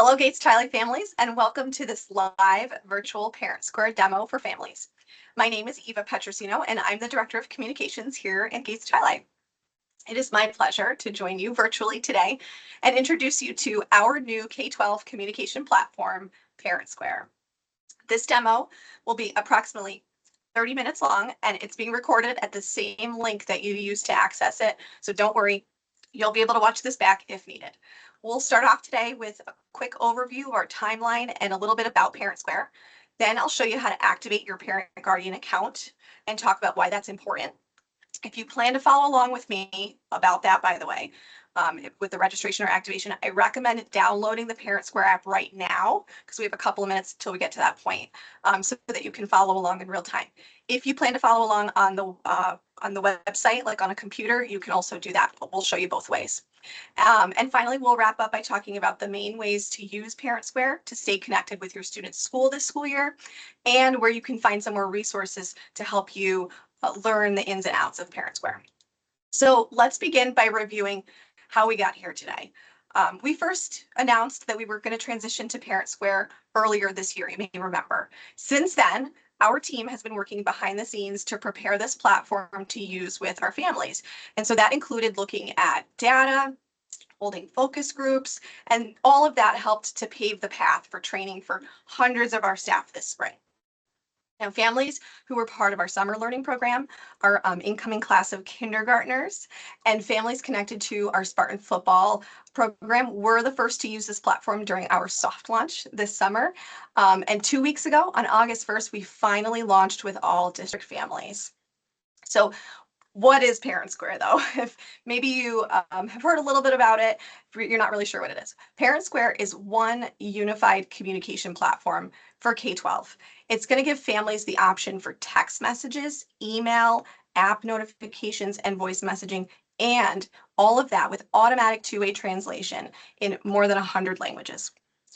Hello, Gates Chiley families, and welcome to this live virtual ParentSquare demo for families. My name is Eva Petrosino, and I'm the Director of Communications here at Gates Chiley. It is my pleasure to join you virtually today and introduce you to our new K-12 communication platform, ParentSquare. This demo will be approximately 30 minutes long, and it's being recorded at the same link that you used to access it. So don't worry, you'll be able to watch this back if needed. We'll start off today with a quick overview of our timeline and a little bit about ParentSquare. Then I'll show you how to activate your parent guardian account and talk about why that's important. If you plan to follow along with me about that, by the way, with the registration or activation, I recommend downloading the ParentSquare app right now because we have a couple of minutes till we get to that point, so that you can follow along in real time. If you plan to follow along on the website, like on a computer, you can also do that. But we'll show you both ways. And finally, we'll wrap up by talking about the main ways to use ParentSquare to stay connected with your student's school this school year, and where you can find some more resources to help you learn the ins and outs of ParentSquare. So let's begin by reviewing how we got here today. We first announced that we were going to transition to ParentSquare earlier this year, you may remember. Since then, our team has been working behind the scenes to prepare this platform to use with our families. And so that included looking at data, holding focus groups, and all of that helped to pave the path for training for hundreds of our staff this spring. Now, families who were part of our summer learning program, our incoming class of kindergartners, and families connected to our Spartan football program were the first to use this platform during our soft launch this summer. And 2 weeks ago, on August 1st, we finally launched with all district families. So what is ParentSquare, though? If maybe you have heard a little bit about it, you're not really sure what it is. ParentSquare is one unified communication platform for K-12. It's going to give families the option for text messages, email, app notifications, and voice messaging, and all of that with automatic two-way translation in more than 100 languages.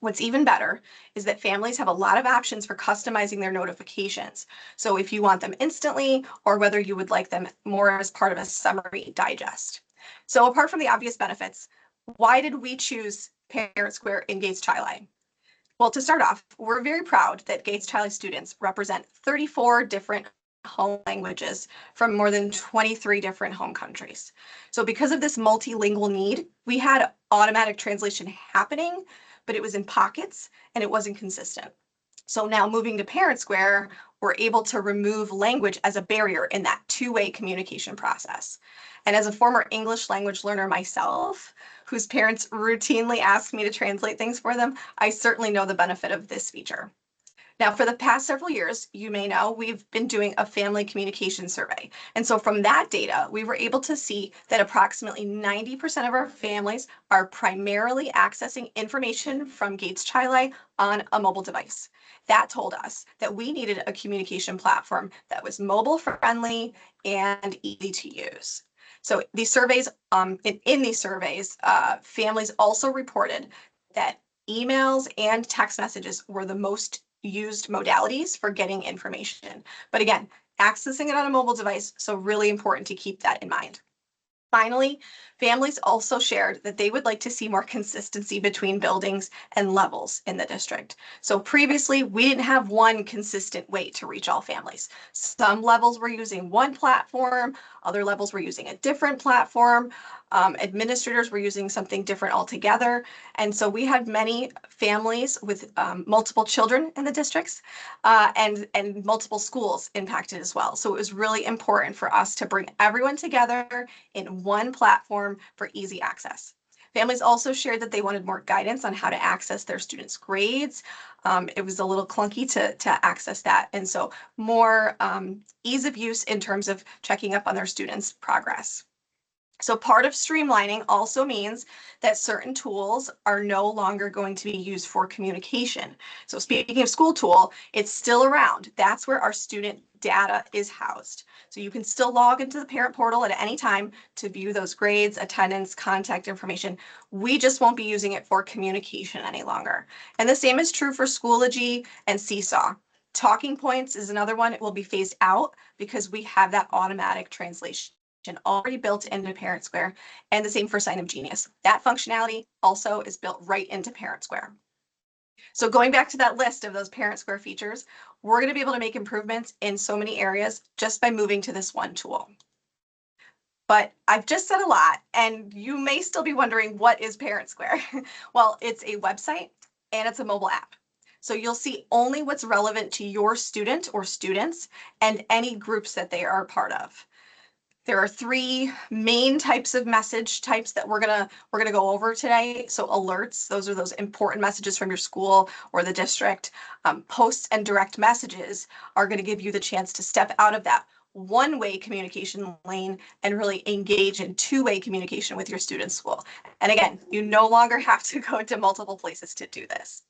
What's even better is that families have a lot of options for customizing their notifications. So if you want them instantly or whether you would like them more as part of a summary digest. So apart from the obvious benefits, why did we choose ParentSquare in Gates Chiley? Well, to start off, we're very proud that Gates Chiley students represent 34 different home languages from more than 23 different home countries. So because of this multilingual need, we had automatic translation happening, but it was in pockets and it wasn't consistent. So now moving to ParentSquare, we're able to remove language as a barrier in that two-way communication process. And as a former English language learner myself, whose parents routinely ask me to translate things for them, I certainly know the benefit of this feature. Now, for the past several years, you may know, we've been doing a family communication survey. And so from that data, we were able to see that approximately 90% of our families are primarily accessing information from Gates Chiley on a mobile device. That told us that we needed a communication platform that was mobile friendly and easy to use. So these surveys, in these surveys, families also reported that emails and text messages were the most used modalities for getting information. But again, accessing it on a mobile device, so really important to keep that in mind. Finally, families also shared that they would like to see more consistency between buildings and levels in the district. So previously, we didn't have one consistent way to reach all families. Some levels were using one platform, other levels were using a different platform, administrators were using something different altogether. And so we had many families with multiple children in the districts and multiple schools impacted as well. So it was really important for us to bring everyone together in one platform for easy access. Families also shared that they wanted more guidance on how to access their students' grades. It was a little clunky to access that. And so more ease of use in terms of checking up on their students' progress. So part of streamlining also means that certain tools are no longer going to be used for communication. So speaking of school tool, it's still around. That's where our student data is housed. So you can still log into the parent portal at any time to view those grades, attendance, contact information. We just won't be using it for communication any longer. And the same is true for Schoology and Seesaw. Talking Points is another one. It will be phased out because we have that automatic translation already built into ParentSquare, and the same for Sign of Genius. That functionality also is built right into ParentSquare. So going back to that list of those ParentSquare features, we're going to be able to make improvements in so many areas just by moving to this one tool. But I've just said a lot, and you may still be wondering, what is ParentSquare? Well, it's a website and it's a mobile app. So you'll see only what's relevant to your student or students and any groups that they are a part of. There are three main types of message types that we're gonna go over today. So alerts, those are those important messages from your school or the district. Posts and direct messages are gonna give you the chance to step out of that one-way communication lane and really engage in two-way communication with your student school. And again, you no longer have to go to multiple places to do this.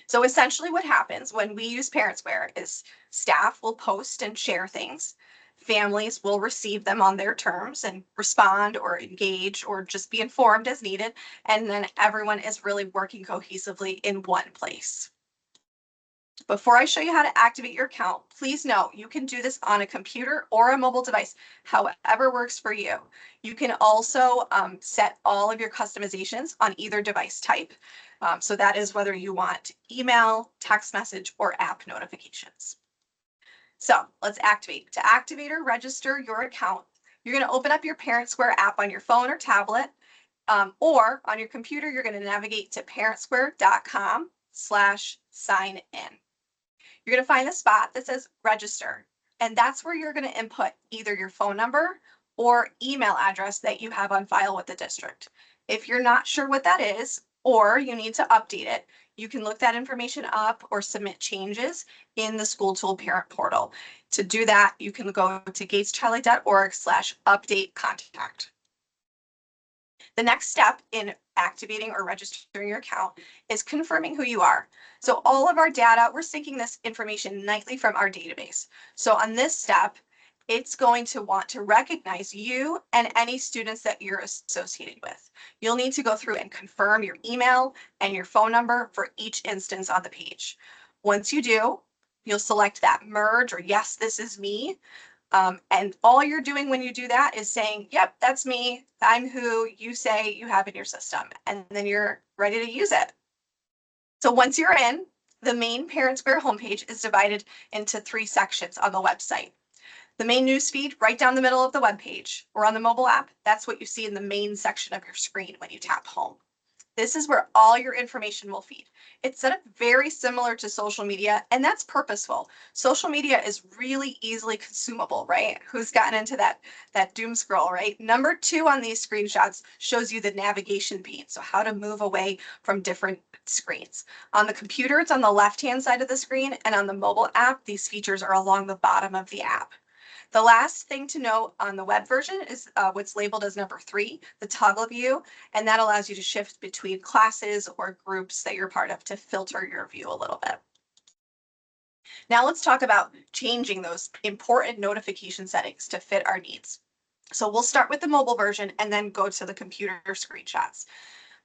So essentially what happens when we use ParentSquare is staff will post and share things. Families will receive them on their terms and respond or engage or just be informed as needed. And then everyone is really working cohesively in one place. Before I show you how to activate your account, please note you can do this on a computer or a mobile device, however works for you. You can also set all of your customizations on either device type. So that is whether you want email, text message, or app notifications. So let's activate. To activate or register your account, you're going to open up your ParentSquare app on your phone or tablet, or on your computer, you're going to navigate to parentsquare.com/sign in. You're going to find the spot that says register, and that's where you're going to input either your phone number or email address that you have on file with the district. If you're not sure what that is, or you need to update it, you can look that information up or submit changes in the School Tool Parent Portal. To do that, you can go to gateschiley.org/update contact. The next step in activating or registering your account is confirming who you are. So all of our data, we're syncing this information nightly from our database. So on this step, it's going to want to recognize you and any students that you're associated with. You'll need to go through and confirm your email and your phone number for each instance on the page. Once you do, you'll select that merge or yes, this is me. And all you're doing when you do that is saying, yep, that's me. I'm who you say you have in your system. And then you're ready to use it. So once you're in, the main ParentSquare homepage is divided into three sections on the website. The main newsfeed right down the middle of the webpage, or on the mobile app, that's what you see in the main section of your screen when you tap home. This is where all your information will feed. It's set up very similar to social media, and that's purposeful. Social media is really easily consumable, right? Who's gotten into that doom scroll, right? Number 2 on these screenshots shows you the navigation pane, so how to move away from different screens. On the computer, it's on the left-hand side of the screen, and on the mobile app, these features are along the bottom of the app. The last thing to note on the web version is what's labeled as number 3, the toggle view, and that allows you to shift between classes or groups that you're part of to filter your view a little bit. Now let's talk about changing those important notification settings to fit our needs. So we'll start with the mobile version and then go to the computer screenshots.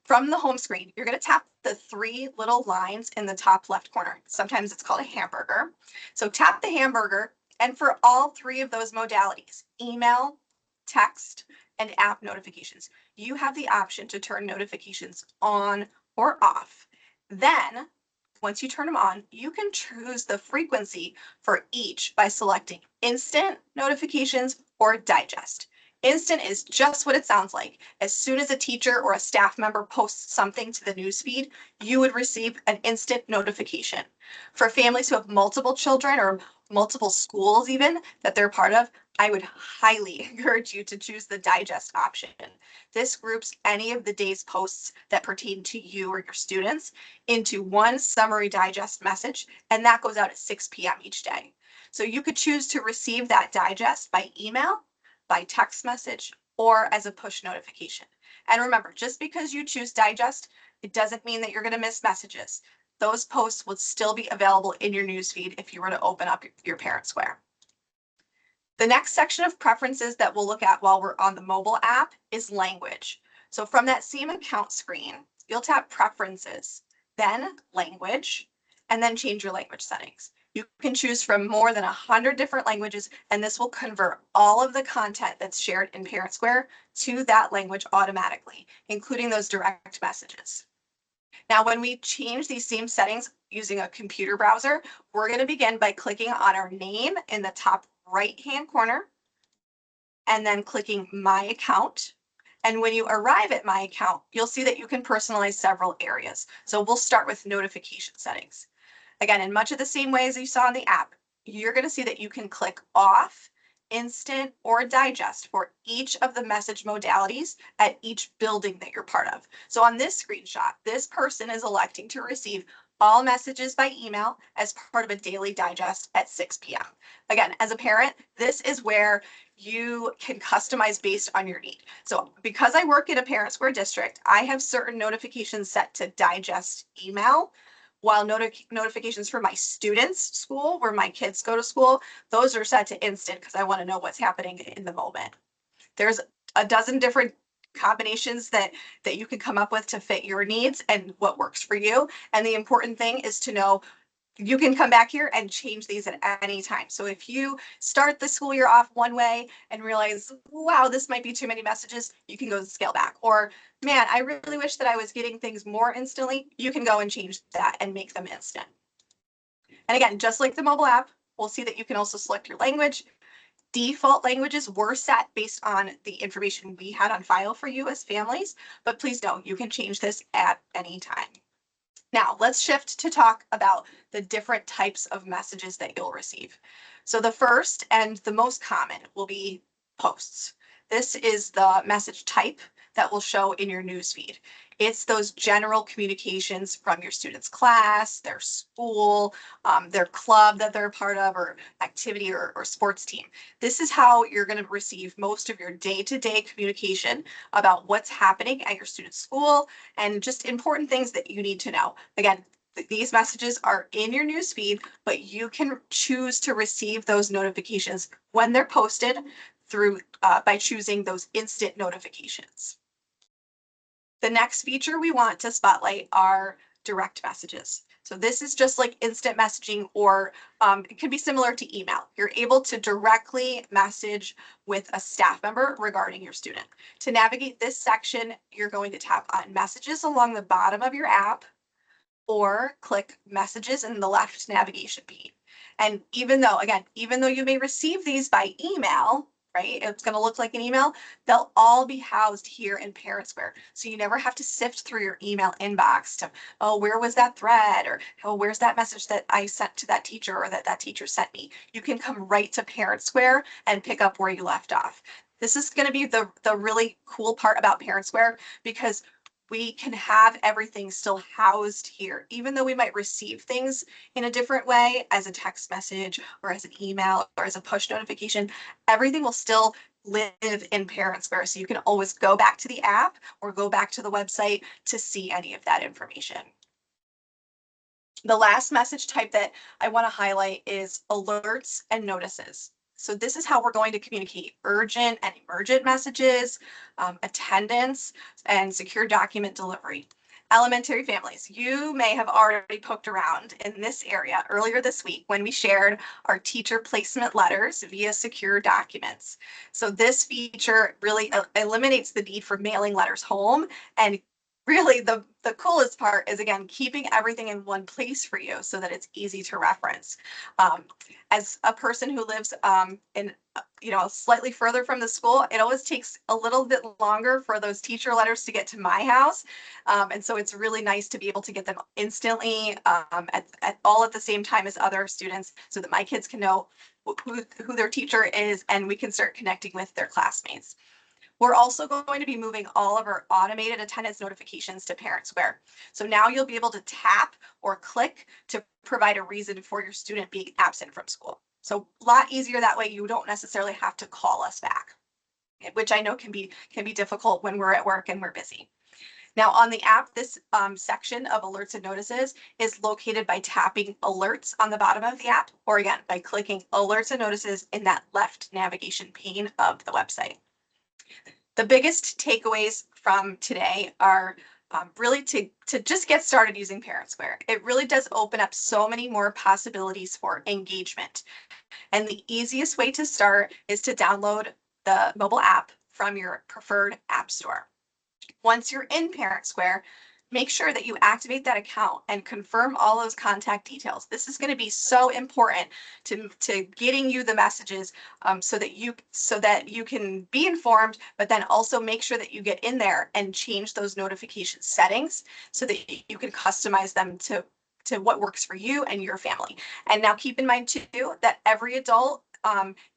From the home screen, you're going to tap the 3 little lines in the top left corner. Sometimes it's called a hamburger. So tap the hamburger, and for all 3 of those modalities, email, text, and app notifications, you have the option to turn notifications on or off. Then, once you turn them on, you can choose the frequency for each by selecting instant notifications or digest. Instant is just what it sounds like. As soon as a teacher or a staff member posts something to the newsfeed, you would receive an instant notification. For families who have multiple children or multiple schools even that they're part of, I would highly encourage you to choose the digest option. This groups any of the day's posts that pertain to you or your students into one summary digest message, and that goes out at 6 p.m. each day. So you could choose to receive that digest by email, by text message, or as a push notification. And remember, just because you choose digest, it doesn't mean that you're going to miss messages. Those posts will still be available in your newsfeed if you were to open up your ParentSquare. The next section of preferences that we'll look at while we're on the mobile app is language. So from that same account screen, you'll tap preferences, then language, and then change your language settings. You can choose from more than 100 different languages, and this will convert all of the content that's shared in ParentSquare to that language automatically, including those direct messages. Now, when we change these same settings using a computer browser, we're going to begin by clicking on our name in the top right-hand corner and then clicking My Account. And when you arrive at My Account, you'll see that you can personalize several areas. So we'll start with notification settings. Again, in much of the same way as you saw in the app, you're going to see that you can click off, instant, or digest for each of the message modalities at each building that you're part of. So on this screenshot, this person is electing to receive all messages by email as part of a daily digest at 6 p.m. Again, as a parent, this is where you can customize based on your need. So because I work in a ParentSquare district, I have certain notifications set to digest email, while notifications for my students' school, where my kids go to school, those are set to instant because I want to know what's happening in the moment. There's a dozen different combinations that you can come up with to fit your needs and what works for you. And the important thing is to know you can come back here and change these at any time. So if you start the school year off one way and realize, wow, this might be too many messages, you can go scale back. Or, man, I really wish that I was getting things more instantly. You can go and change that and make them instant. And again, just like the mobile app, we'll see that you can also select your language. Default languages were set based on the information we had on file for you as families, but please know you can change this at any time. Now, let's shift to talk about the different types of messages that you'll receive. So the first and the most common will be posts. This is the message type that will show in your newsfeed. It's those general communications from your student's class, their school, their club that they're a part of, or activity or sports team. This is how you're going to receive most of your day-to-day communication about what's happening at your student's school and just important things that you need to know. Again, these messages are in your newsfeed, but you can choose to receive those notifications when they're posted through by choosing those instant notifications. The next feature we want to spotlight are direct messages. So this is just like instant messaging, or it can be similar to email. You're able to directly message with a staff member regarding your student. To navigate this section, you're going to tap on messages along the bottom of your app, or click messages in the left navigation pane. And even though you may receive these by email, right, it's going to look like an email, they'll all be housed here in ParentSquare. So you never have to sift through your email inbox to, oh, where was that thread? Or, oh, where's that message that I sent to that teacher or that teacher sent me? You can come right to ParentSquare and pick up where you left off. This is going to be the really cool part about ParentSquare, because we can have everything still housed here, even though we might receive things in a different way as a text message or as an email or as a push notification. Everything will still live in ParentSquare, so you can always go back to the app or go back to the website to see any of that information. The last message type that I want to highlight is alerts and notices. So this is how we're going to communicate urgent and emergent messages, attendance, and secure document delivery. Elementary families, you may have already poked around in this area earlier this week when we shared our teacher placement letters via secure documents. So this feature really eliminates the need for mailing letters home, and really the coolest part is, again, keeping everything in one place for you so that it's easy to reference. As a person who lives in slightly further from the school, it always takes a little bit longer for those teacher letters to get to my house, and so it's really nice to be able to get them instantly all at the same time as other students, so that my kids can know who their teacher is and we can start connecting with their classmates. We're also going to be moving all of our automated attendance notifications to ParentSquare. So now you'll be able to tap or click to provide a reason for your student being absent from school. So a lot easier that way. You don't necessarily have to call us back, which I know can be difficult when we're at work and we're busy. Now on the app, this section of alerts and notices is located by tapping alerts on the bottom of the app, or again, by clicking alerts and notices in that left navigation pane of the website. The biggest takeaways from today are really to just get started using ParentSquare. It really does open up so many more possibilities for engagement. And the easiest way to start is to download the mobile app from your preferred app store. Once you're in ParentSquare, make sure that you activate that account and confirm all those contact details. This is going to be so important to getting you the messages, so that you can be informed, but then also make sure that you get in there and change those notification settings so that you can customize them to what works for you and your family. And now keep in mind too that every adult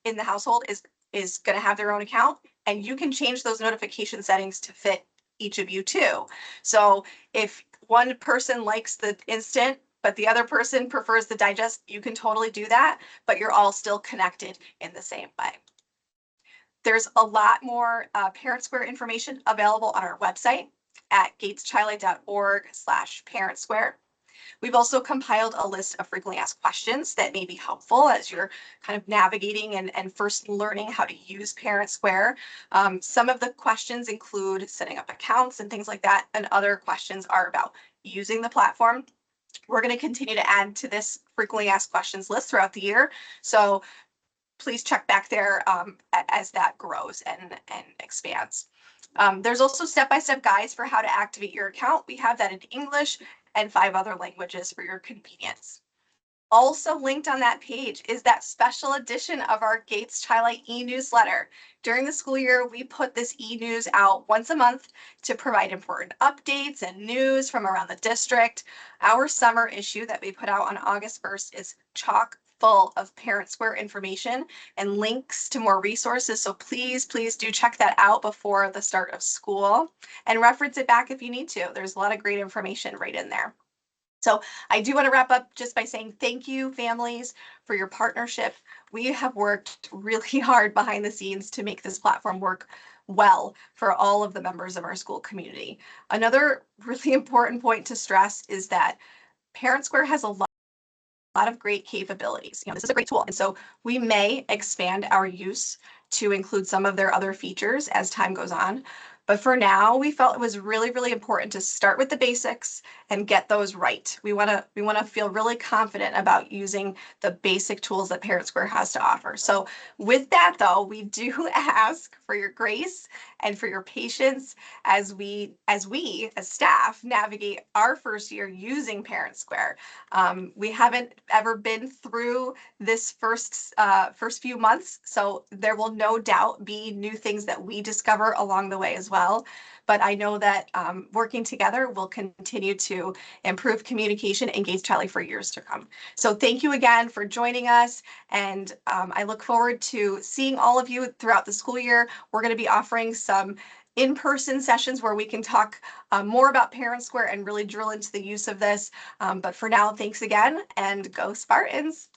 in the household is going to have their own account, and you can change those notification settings to fit each of you too. So if one person likes the instant, but the other person prefers the digest, you can totally do that, but you're all still connected in the same way. There's a lot more ParentSquare information available on our website at gateschilai.org/ParentSquare. We've also compiled a list of frequently asked questions that may be helpful as you're kind of navigating and first learning how to use ParentSquare. Some of the questions include setting up accounts and things like that, and other questions are about using the platform. We're going to continue to add to this frequently asked questions list throughout the year. So please check back there as that grows and expands. There's also step-by-step guides for how to activate your account. We have that in English and 5 other languages for your convenience. Also linked on that page is that special edition of our Gates Chi-Li e-newsletter. During the school year, we put this e-news out once a month to provide important updates and news from around the district. Our summer issue that we put out on August 1st is chock full of ParentSquare information and links to more resources. So please do check that out before the start of school and reference it back if you need to. There's a lot of great information right in there. So I do want to wrap up just by saying thank you, families, for your partnership. We have worked really hard behind the scenes to make this platform work well for all of the members of our school community. Another really important point to stress is that ParentSquare has a lot of great capabilities. This is a great tool. And so we may expand our use to include some of their other features as time goes on. But for now, we felt it was really important to start with the basics and get those right. We want to feel really confident about using the basic tools that ParentSquare has to offer. So with that, though, we do ask for your grace and for your patience as we as staff navigate our first year using ParentSquare. We haven't ever been through this first few months, so there will no doubt be new things that we discover along the way as well. But I know that working together will continue to improve communication and Gates Chi-Li for years to come. So thank you again for joining us, and I look forward to seeing all of you throughout the school year. We're going to be offering some in-person sessions where we can talk more about ParentSquare and really drill into the use of this. But for now, thanks again, and go Spartans!